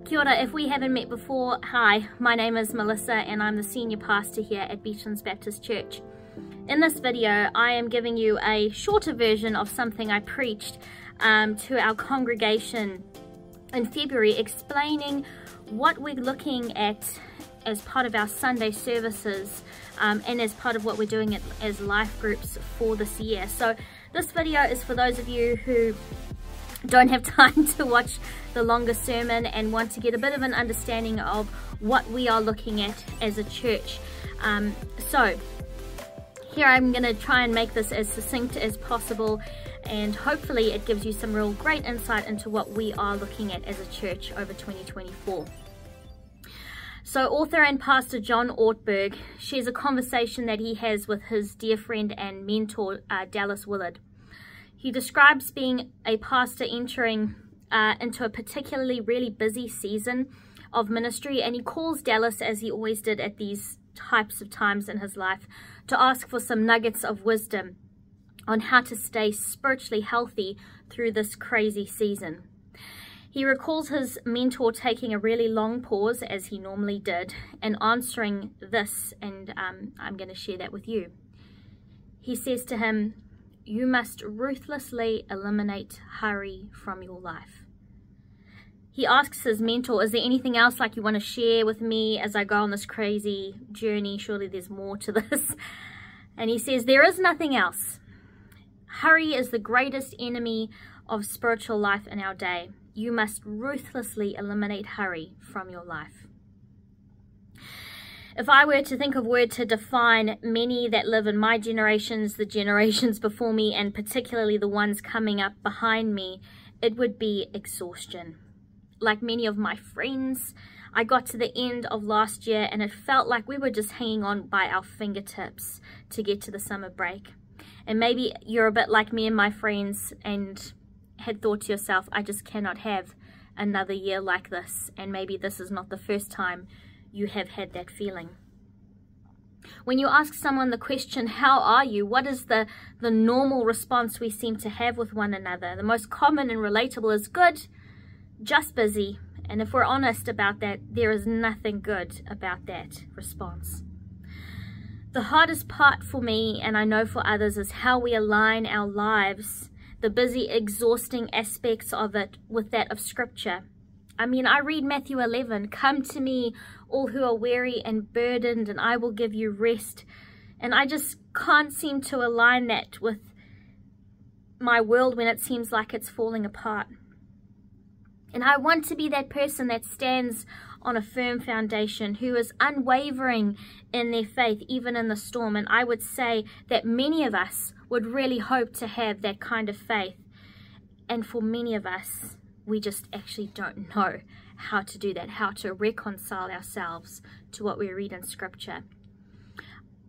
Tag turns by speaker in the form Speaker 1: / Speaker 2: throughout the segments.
Speaker 1: Kia ora, if we haven't met before, hi, my name is Melissa and I'm the senior pastor here at Beachlands Baptist Church. In this video, I am giving you a shorter version of something I preached to our congregation in February, explaining what we're looking at as part of our Sunday services and as part of what we're doing as life groups for this year. So this video is for those of you who don't have time to watch the longer sermon and want to get a bit of an understanding of what we are looking at as a church. So here I'm going to try and make this as succinct as possible, and hopefully it gives you some real great insight into what we are looking at as a church over 2024. So author and pastor John Ortberg shares a conversation that he has with his dear friend and mentor Dallas Willard. He describes being a pastor entering into a particularly really busy season of ministry, and he calls Dallas, as he always did at these types of times in his life, to ask for some nuggets of wisdom on how to stay spiritually healthy through this crazy season. He recalls his mentor taking a really long pause, as he normally did, and answering this, and I'm going to share that with you. He says to him, "You must ruthlessly eliminate hurry from your life." He asks his mentor, "Is there anything else like you want to share with me as I go on this crazy journey? Surely there's more to this." And he says, "There is nothing else. Hurry is the greatest enemy of spiritual life in our day. You must ruthlessly eliminate hurry from your life." If I were to think of a word to define many that live in my generations, the generations before me, and particularly the ones coming up behind me, it would be exhaustion. Like many of my friends, I got to the end of last year and it felt like we were just hanging on by our fingertips to get to the summer break. And maybe you're a bit like me and my friends and had thought to yourself, I just cannot have another year like this. And maybe this is not the first time you have had that feeling. When you ask someone the question, "How are you?" what is the normal response we seem to have with one another? The most common and relatable is "good, just busy." And if we're honest about that, there is nothing good about that response. The hardest part for me, and I know for others, is how we align our lives, the busy, exhausting aspects of it, with that of Scripture. I mean, I read Matthew 11, "Come to me, all who are weary and burdened, and I will give you rest." And I just can't seem to align that with my world when it seems like it's falling apart. And I want to be that person that stands on a firm foundation, who is unwavering in their faith, even in the storm. And I would say that many of us would really hope to have that kind of faith. And for many of us, we just actually don't know how to do that, how to reconcile ourselves to what we read in Scripture.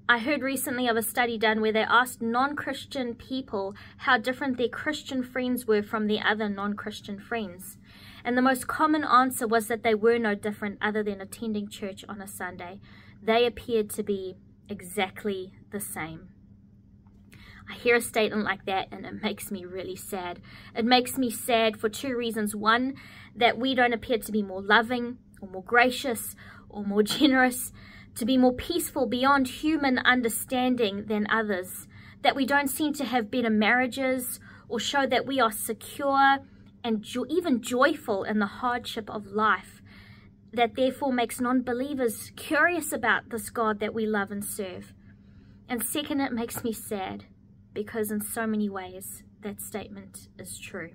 Speaker 1: I heard recently of a study done where they asked non-Christian people how different their Christian friends were from their other non-Christian friends. And the most common answer was that they were no different other than attending church on a Sunday. They appeared to be exactly the same. I hear a statement like that and it makes me really sad. It makes me sad for two reasons. One, that we don't appear to be more loving or more gracious or more generous, to be more peaceful beyond human understanding than others, that we don't seem to have better marriages or show that we are secure and even joyful in the hardship of life, that therefore makes non-believers curious about this God that we love and serve. And second, it makes me sad, because in so many ways that statement is true.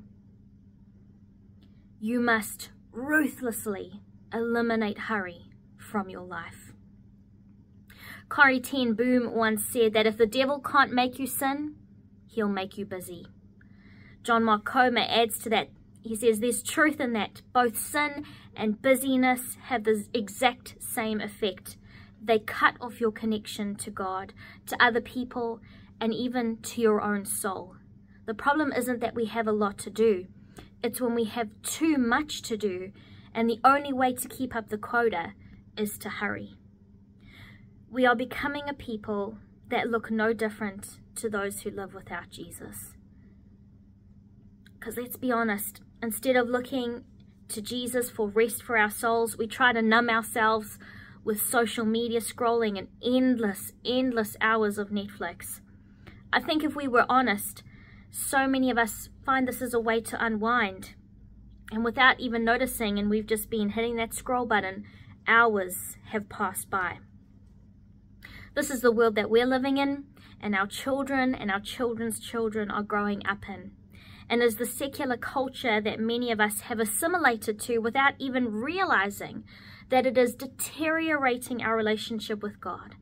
Speaker 1: You must ruthlessly eliminate hurry from your life. Corrie ten Boom once said that if the devil can't make you sin, he'll make you busy. John Mark Comer adds to that. He says there's truth in that. Both sin and busyness have the exact same effect. They cut off your connection to God, to other people, and even to your own soul. The problem isn't that we have a lot to do. It's when we have too much to do, and the only way to keep up the quota is to hurry. We are becoming a people that look no different to those who live without Jesus. Because let's be honest, instead of looking to Jesus for rest for our souls. We try to numb ourselves with social media scrolling and endless hours of Netflix. I think if we were honest, so many of us find this as a way to unwind. And without even noticing, and we've just been hitting that scroll button, hours have passed by. This is the world that we're living in, and our children and our children's children are growing up in. And is the secular culture that many of us have assimilated to without even realizing that it is deteriorating our relationship with God.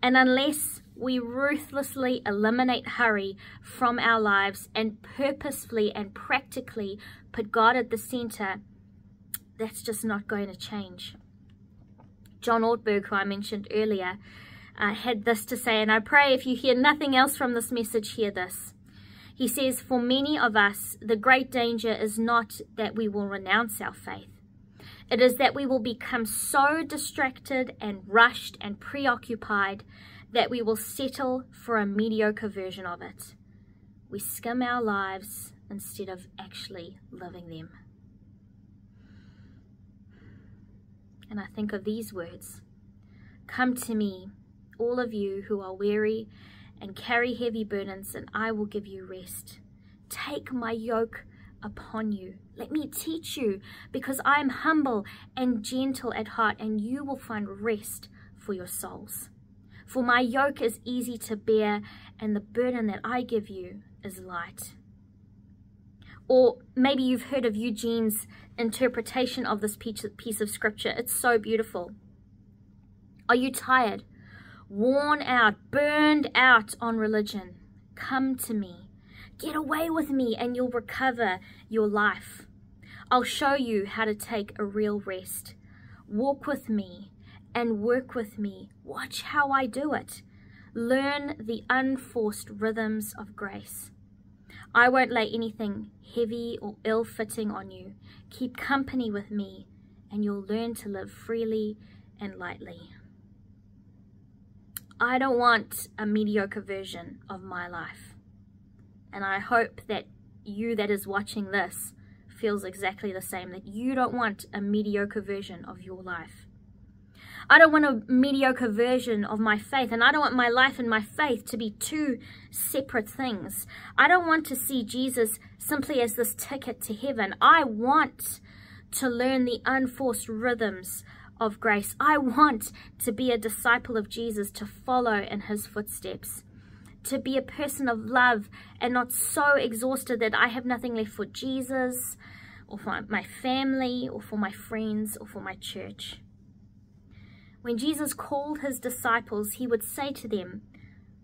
Speaker 1: And unless we ruthlessly eliminate hurry from our lives and purposefully and practically put God at the center, that's just not going to change. John Ortberg, who I mentioned earlier, had this to say, and I pray if you hear nothing else from this message, hear this. He says, for many of us, the great danger is not that we will renounce our faith. It is that we will become so distracted and rushed and preoccupied that we will settle for a mediocre version of it. We skim our lives instead of actually living them. And I think of these words, come to me, all of you who are weary and carry heavy burdens, and I will give you rest. Take my yoke upon you. Let me teach you, because I am humble and gentle at heart, and you will find rest for your souls. For my yoke is easy to bear, and the burden that I give you is light. Or maybe you've heard of Eugene's interpretation of this piece of scripture. It's so beautiful. Are you tired, worn out, burned out on religion? Come to me. Get away with me and you'll recover your life. I'll show you how to take a real rest. Walk with me and work with me. Watch how I do it. Learn the unforced rhythms of grace. I won't lay anything heavy or ill-fitting on you. Keep company with me and you'll learn to live freely and lightly. I don't want a mediocre version of my life. And I hope that you that is watching this feels exactly the same, that you don't want a mediocre version of your life. I don't want a mediocre version of my faith, and I don't want my life and my faith to be two separate things. I don't want to see Jesus simply as this ticket to heaven. I want to learn the unforced rhythms of grace. I want to be a disciple of Jesus, to follow in his footsteps, to be a person of love and not so exhausted that I have nothing left for Jesus or for my family or for my friends or for my church. When Jesus called his disciples, he would say to them,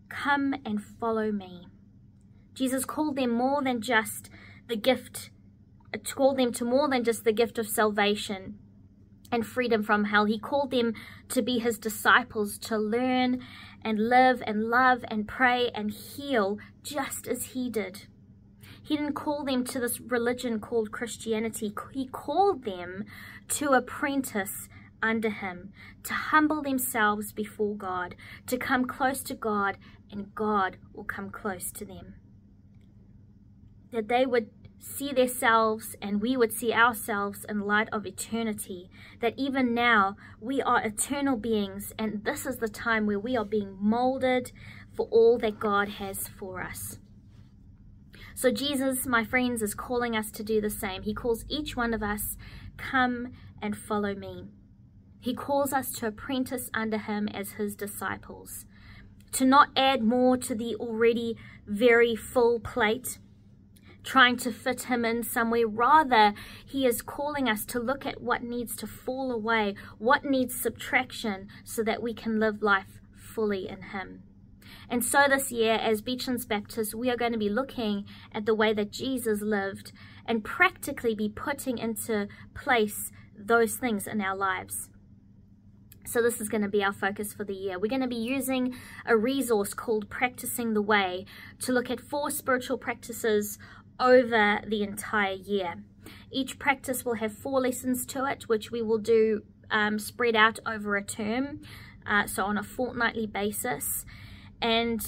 Speaker 1: come and follow me. Jesus called them more than just the gift, called them to more than just the gift of salvation and freedom from hell. He called them to be his disciples, to learn and live and love and pray and heal just as he did. He didn't call them to this religion called Christianity. He called them to apprentice under him, to humble themselves before God, to come close to God, and God will come close to them. That they would see themselves and we would see ourselves in light of eternity, that even now we are eternal beings, and this is the time where we are being molded for all that God has for us. So Jesus, my friends, is calling us to do the same. He calls each one of us, come and follow me. He calls us to apprentice under him as his disciples, to not add more to the already very full plate, trying to fit him in somewhere. Rather, he is calling us to look at what needs to fall away, what needs subtraction, so that we can live life fully in him. And so this year, as Beachlands Baptist, we are going to be looking at the way that Jesus lived and practically be putting into place those things in our lives. So this is going to be our focus for the year. We're going to be using a resource called Practicing the Way to look at 4 spiritual practices over the entire year. Each practice will have 4 lessons to it, which we will do spread out over a term, so on a fortnightly basis. And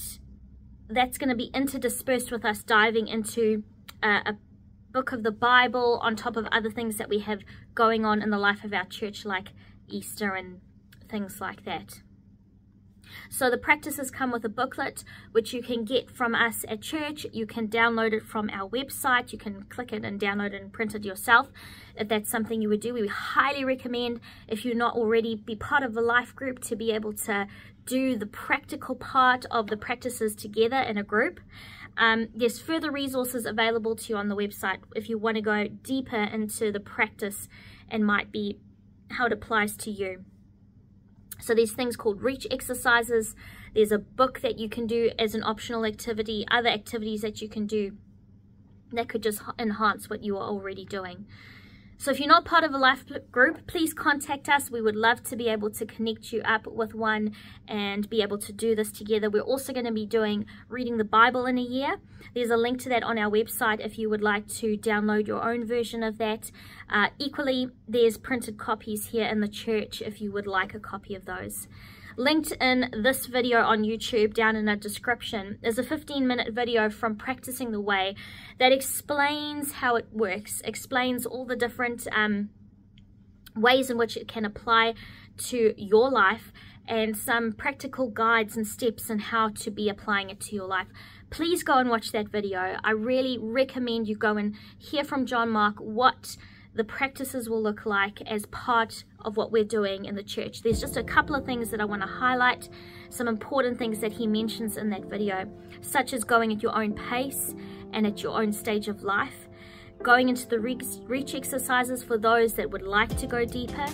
Speaker 1: that's going to be interdispersed with us diving into a book of the Bible on top of other things that we have going on in the life of our church, like Easter and things like that. So the practices come with a booklet, which you can get from us at church. You can download it from our website. You can click it and download it and print it yourself. If that's something you would do, we highly recommend, if you're not already, be part of a life group to be able to do the practical part of the practices together in a group. There's further resources available to you on the website if you want to go deeper into the practice and might be how it applies to you. So there's things called reach exercises. There's a book that you can do as an optional activity, other activities that you can do that could just enhance what you are already doing. So if you're not part of a life group, please contact us. We would love to be able to connect you up with one and be able to do this together. We're also going to be doing reading the Bible in a year. There's a link to that on our website if you would like to download your own version of that. Equally, there's printed copies here in the church if you would like a copy of those. Linked in this video on YouTube down in the description is a 15-minute video from Practicing the Way that explains how it works, explains all the different ways in which it can apply to your life, and some practical guides and steps in how to be applying it to your life. Please go and watch that video. I really recommend you go and hear from John Mark what the practices will look like as part of what we're doing in the church. There's just a couple of things that I want to highlight, some important things that he mentions in that video, such as going at your own pace and at your own stage of life, going into the reach exercises for those that would like to go deeper,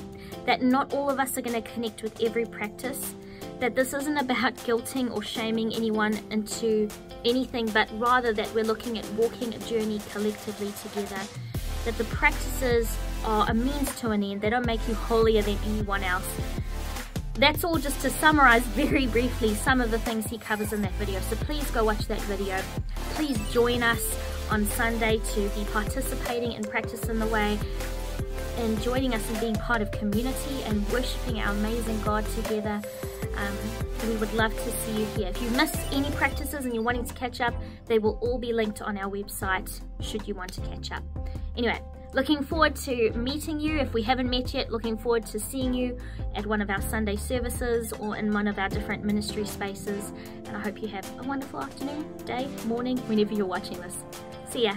Speaker 1: that not all of us are going to connect with every practice, that this isn't about guilting or shaming anyone into anything, but rather that we're looking at walking a journey collectively together, that the practices are a means to an end. They don't make you holier than anyone else. That's all just to summarize very briefly some of the things he covers in that video. So please go watch that video. Please join us on Sunday to be participating in Practice in the Way and joining us in being part of community and worshiping our amazing God together. We would love to see you here. If you miss any practices and you're wanting to catch up, they will all be linked on our website should you want to catch up. Anyway, looking forward to meeting you. If we haven't met yet, looking forward to seeing you at one of our Sunday services or in one of our different ministry spaces. And I hope you have a wonderful afternoon, day, morning, whenever you're watching this. See ya.